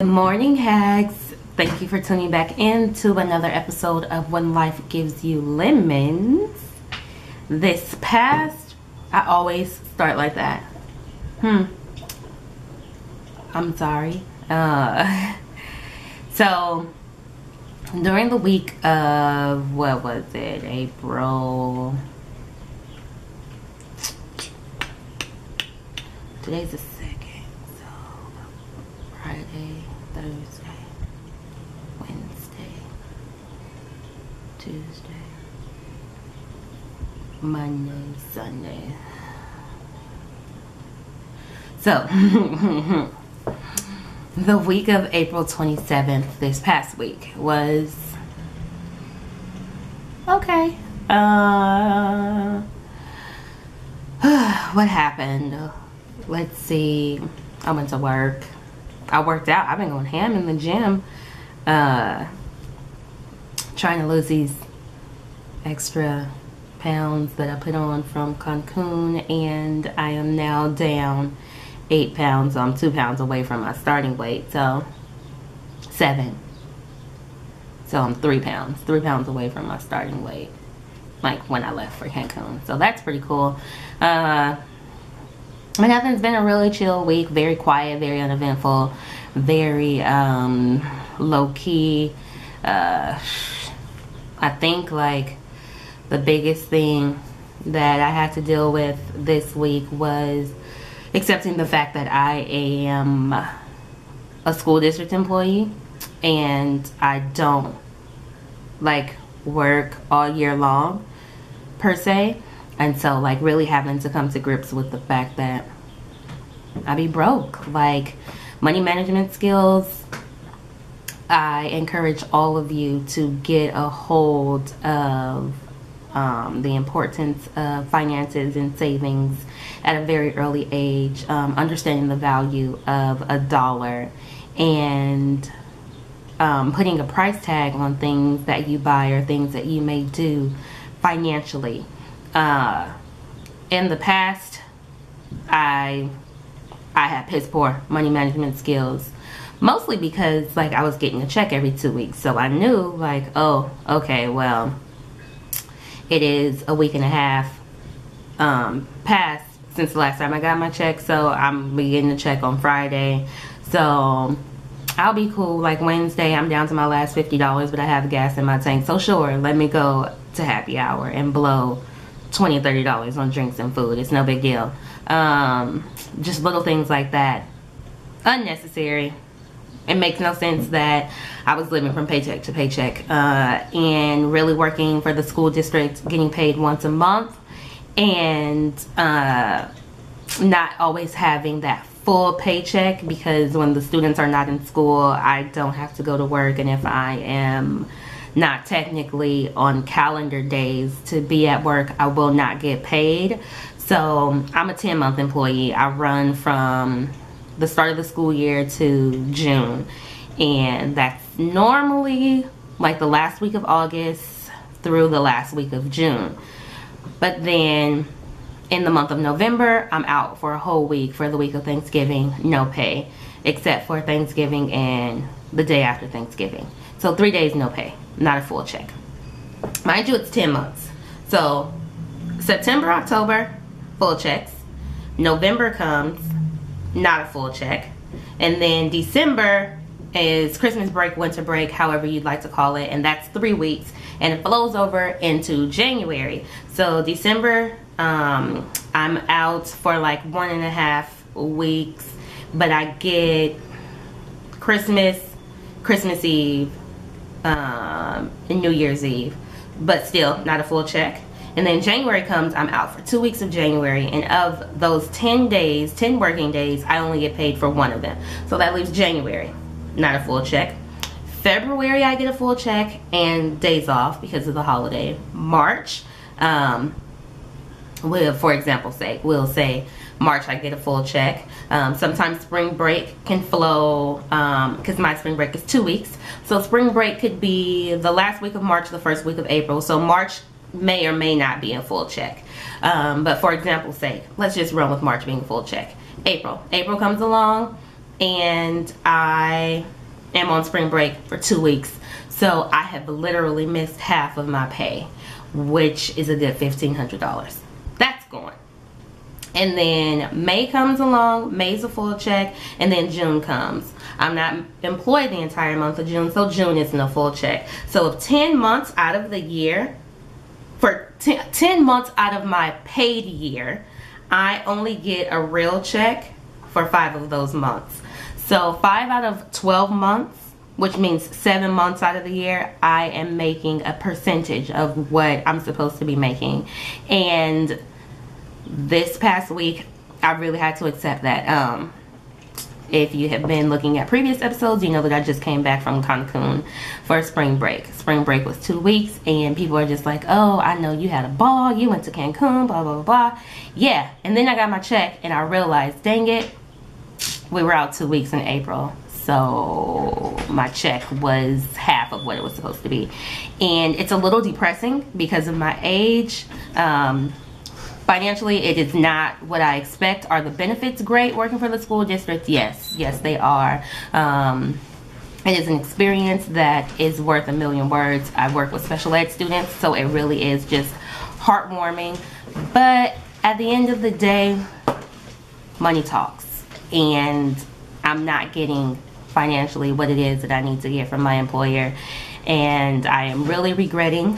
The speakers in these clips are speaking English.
Good morning, hags. Thank you for tuning back in to another episode of When Life Gives You Lemons. I always start like that. I'm sorry. So during the week of, what was it, April, today's the 2nd, so Friday, Thursday, Wednesday, Tuesday, Monday, Sunday. So the week of April 27th, this past week, was okay. What happened? Let's see. I went to work. I worked out. I've been going ham in the gym, trying to lose these extra pounds that I put on from Cancun, and I am now down 8 pounds. So I'm 2 pounds away from my starting weight, so 7. So I'm 3 pounds away from my starting weight, like when I left for Cancun. So that's pretty cool. But nothing's been a really chill week. Very quiet, very uneventful, very low-key. I think like the biggest thing that I had to deal with this week was accepting the fact that I am a school district employee and I don't like work all year long per se. And so, like, really having to come to grips with the fact that I be broke. Like, money management skills, I encourage all of you to get a hold of the importance of finances and savings at a very early age, understanding the value of a dollar, and putting a price tag on things that you buy or things that you may do financially. In the past, I had piss poor money management skills, mostly because like I was getting a check every 2 weeks, so I knew like, oh, okay, well, it is a week and a half past since the last time I got my check, so I'm getting the check on Friday, so I'll be cool. Like Wednesday, I'm down to my last $50, but I have gas in my tank, so sure, let me go to happy hour and blow $20 $30 on drinks and food. It's no big deal. Just little things like that, unnecessary. It makes no sense that I was living from paycheck to paycheck and really working for the school district, getting paid once a month, and not always having that full paycheck, because when the students are not in school, I don't have to go to work, and if I am not technically on calendar days to be at work, I will not get paid. So I'm a 10-month employee. I run from the start of the school year to June, and that's normally like the last week of August through the last week of June. But then in the month of November, I'm out for a whole week for the week of Thanksgiving, no pay, except for Thanksgiving and the day after Thanksgiving. So 3 days no pay, not a full check. Mind you, it's 10 months. So September, October, full checks. November comes, not a full check. And then December is Christmas break, winter break, however you'd like to call it. And that's 3 weeks. And it flows over into January. So December, I'm out for like 1.5 weeks. But I get Christmas Eve, and New Year's Eve, but still not a full check. And then January comes, I'm out for 2 weeks of January, and of those 10 working days, I only get paid for 1 of them. So that leaves January, not a full check. February, I get a full check and days off because of the holiday. March, for example's sake, we'll say March I get a full check. Sometimes spring break can flow, because my spring break is 2 weeks. So spring break could be the last week of March, the first week of April. So March may or may not be a full check. But for example's sake, let's just run with March being a full check. April comes along, and I am on spring break for 2 weeks. So I have literally missed half of my pay, which is a good $1,500. That's gone. And then May comes along. May's a full check, and then June comes. I'm not employed the entire month of June, so June isn't a full check. So of 10 months out of the year, for 10 months out of my paid year, I only get a real check for 5 of those months. So 5 out of 12 months, which means 7 months out of the year, I am making a percentage of what I'm supposed to be making. And this past week, I really had to accept that. If you have been looking at previous episodes, you know that I just came back from Cancun for spring break. Spring break was 2 weeks, and people are just like, oh, I know you had a ball, you went to Cancun, blah, blah, blah, blah. Yeah, and then I got my check, and I realized, dang it, we were out 2 weeks in April. So my check was half of what it was supposed to be. And it's a little depressing because of my age. Financially, it is not what I expect. Are the benefits great working for the school district? Yes. Yes, they are. It is an experience that is worth a million words. I work with special ed students, so it really is just heartwarming. But at the end of the day, money talks. And I'm not getting financially what it is that I need to get from my employer. And I am really regretting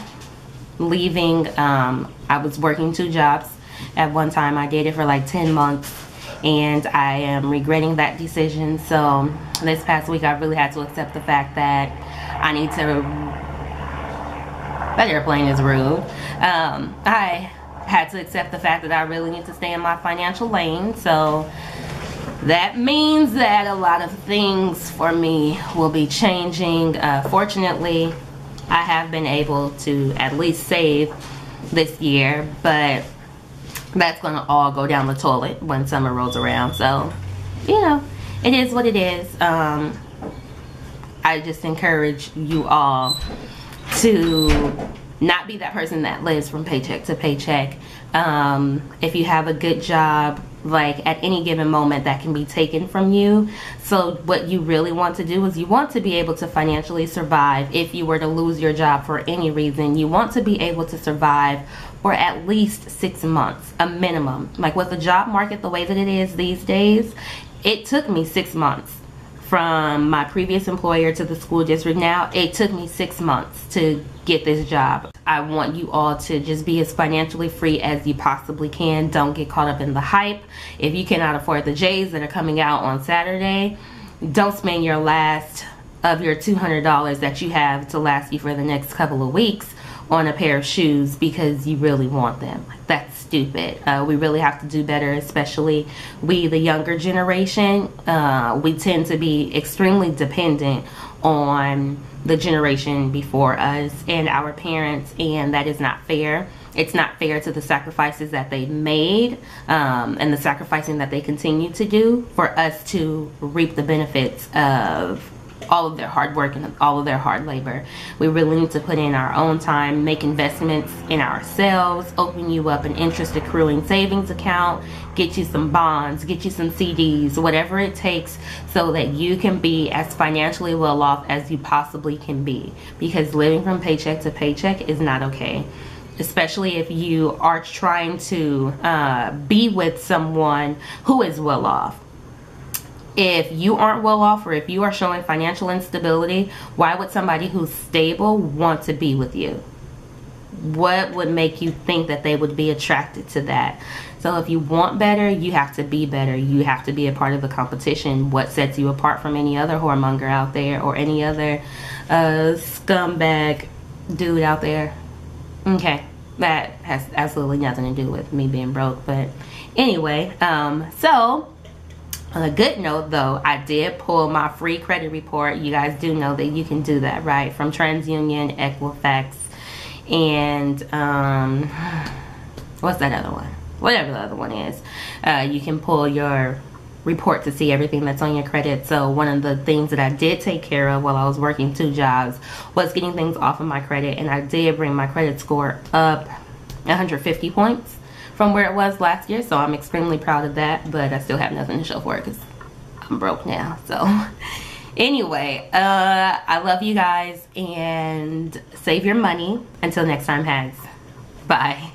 leaving. I was working 2 jobs at one time. I did it for like 10 months, and I am regretting that decision. So this past week I really had to accept the fact that I need to, that airplane is rude. I had to accept the fact that I really need to stay in my financial lane. So that means that a lot of things for me will be changing. Fortunately, I have been able to at least save this year, but that's going to all go down the toilet when summer rolls around. So, you know, it is what it is. I just encourage you all to not be that person that lives from paycheck to paycheck. If you have a good job, like at any given moment that can be taken from you. So what you really want to do is you want to be able to financially survive. If you were to lose your job for any reason, you want to be able to survive for at least 6 months, a minimum. Like with the job market the way that it is these days, it took me 6 months from my previous employer to the school district. Now it took me 6 months to get this job. I want you all to just be as financially free as you possibly can. Don't get caught up in the hype. If you cannot afford the J's that are coming out on Saturday, don't spend your last of your $200 that you have to last you for the next couple of weeks on a pair of shoes because you really want them. That's stupid. We really have to do better, especially we, the younger generation. We tend to be extremely dependent on the generation before us and our parents, and that is not fair. It's not fair to the sacrifices that they made and the sacrificing that they continue to do for us to reap the benefits of all of their hard work and all of their hard labor. We really need to put in our own time, make investments in ourselves, open you up an interest accruing savings account, get you some bonds, get you some CDs, whatever it takes so that you can be as financially well off as you possibly can be, because living from paycheck to paycheck is not okay. Especially if you are trying to be with someone who is well off. If you aren't well off, or if you are showing financial instability, why would somebody who's stable want to be with you? What would make you think that they would be attracted to that? So if you want better, you have to be better. You have to be a part of the competition. What sets you apart from any other whoremonger out there or any other scumbag dude out there? Okay, that has absolutely nothing to do with me being broke. But anyway, so on a good note though, I did pull my free credit report. You guys do know that you can do that, right? From TransUnion, Equifax, and what's that other one? Whatever the other one is. You can pull your report to see everything that's on your credit. So one of the things that I did take care of while I was working 2 jobs was getting things off of my credit, and I did bring my credit score up 150 points from where it was last year. So I'm extremely proud of that, but I still have nothing to show for it because I'm broke now. So anyway, I love you guys and save your money. Until next time, hags. Bye.